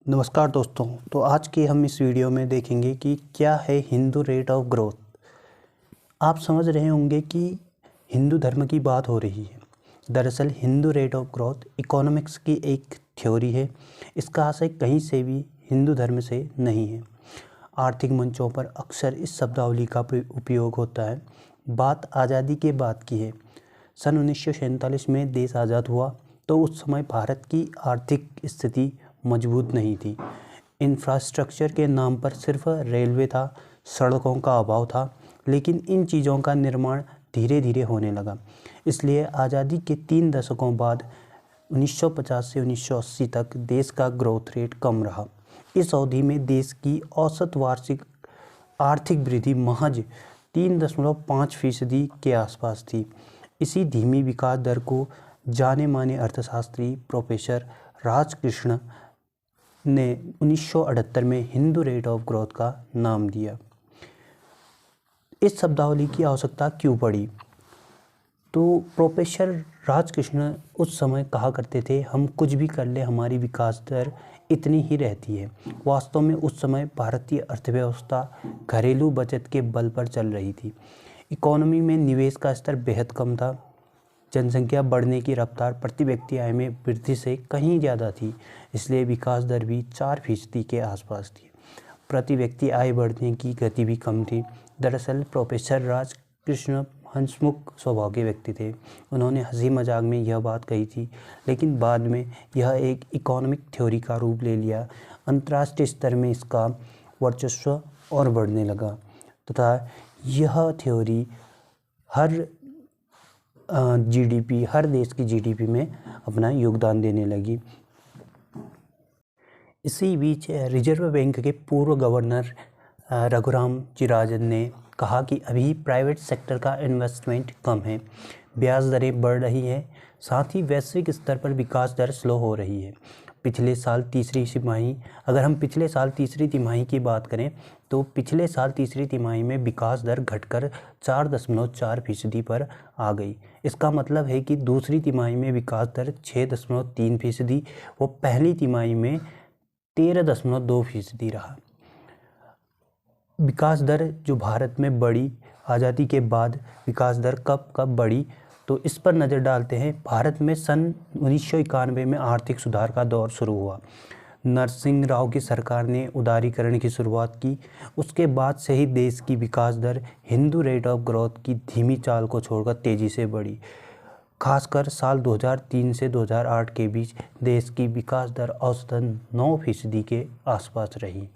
नमस्कार दोस्तों। तो आज के हम इस वीडियो में देखेंगे कि क्या है हिंदू रेट ऑफ ग्रोथ। आप समझ रहे होंगे कि हिंदू धर्म की बात हो रही है। दरअसल Hindu rate of growth economics की एक थ्योरी है। इसका आशय कहीं से भी हिंदू धर्म से नहीं है। आर्थिक मंचों पर अक्सर इस शब्दावली का उपयोग होता है। बात आज़ादी के बाद की है। सन 1947 में देश आज़ाद हुआ तो उस समय भारत की आर्थिक स्थिति मजबूत नहीं थी। इंफ्रास्ट्रक्चर के नाम पर सिर्फ रेलवे था, सड़कों का अभाव था, लेकिन इन चीज़ों का निर्माण धीरे धीरे होने लगा। इसलिए आज़ादी के 3 दशकों बाद 1950 से 1980 तक देश का ग्रोथ रेट कम रहा। इस अवधि में देश की औसत वार्षिक आर्थिक वृद्धि महज 3.5% के आसपास थी। इसी धीमी विकास दर को जाने माने अर्थशास्त्री प्रोफेसर राजकृष्ण ने 1978 में हिंदू रेट ऑफ ग्रोथ का नाम दिया। इस शब्दावली की आवश्यकता क्यों पड़ी? तो प्रोफेसर राजकृष्ण उस समय कहा करते थे, हम कुछ भी कर ले हमारी विकास दर इतनी ही रहती है। वास्तव में उस समय भारतीय अर्थव्यवस्था घरेलू बचत के बल पर चल रही थी। इकोनॉमी में निवेश का स्तर बेहद कम था। जनसंख्या बढ़ने की रफ्तार प्रति व्यक्ति आय में वृद्धि से कहीं ज़्यादा थी, इसलिए विकास दर भी 4% के आसपास थी। प्रति व्यक्ति आय बढ़ने की गति भी कम थी। दरअसल प्रोफेसर राजकृष्ण हंसमुख स्वभाव के व्यक्ति थे। उन्होंने हंसी मजाक में यह बात कही थी, लेकिन बाद में यह एक इकोनॉमिक थ्योरी का रूप ले लिया। अंतर्राष्ट्रीय स्तर में इसका वर्चस्व और बढ़ने लगा तथा यह थ्योरी हर देश की जीडीपी में अपना योगदान देने लगी। इसी बीच रिजर्व बैंक के पूर्व गवर्नर रघुराम जी राजन ने कहा कि अभी प्राइवेट सेक्टर का इन्वेस्टमेंट कम है, ब्याज दरें बढ़ रही हैं, साथ ही वैश्विक स्तर पर विकास दर स्लो हो रही है। अगर हम पिछले साल तीसरी तिमाही की बात करें तो पिछले साल तीसरी तिमाही में विकास दर घटकर 4.4% पर आ गई। इसका मतलब है कि दूसरी तिमाही में विकास दर 6.3% व पहली तिमाही में 13.2% रहा। विकास दर जो भारत में बढ़ी, आज़ादी के बाद विकास दर कब बढ़ी, तो इस पर नज़र डालते हैं। भारत में सन 1991 में आर्थिक सुधार का दौर शुरू हुआ। नरसिंह राव की सरकार ने उदारीकरण की शुरुआत की। उसके बाद से ही देश की विकास दर हिंदू रेट ऑफ ग्रोथ की धीमी चाल को छोड़कर तेज़ी से बढ़ी। खासकर साल 2003 से 2008 के बीच देश की विकास दर औसतन 9% के आसपास रही।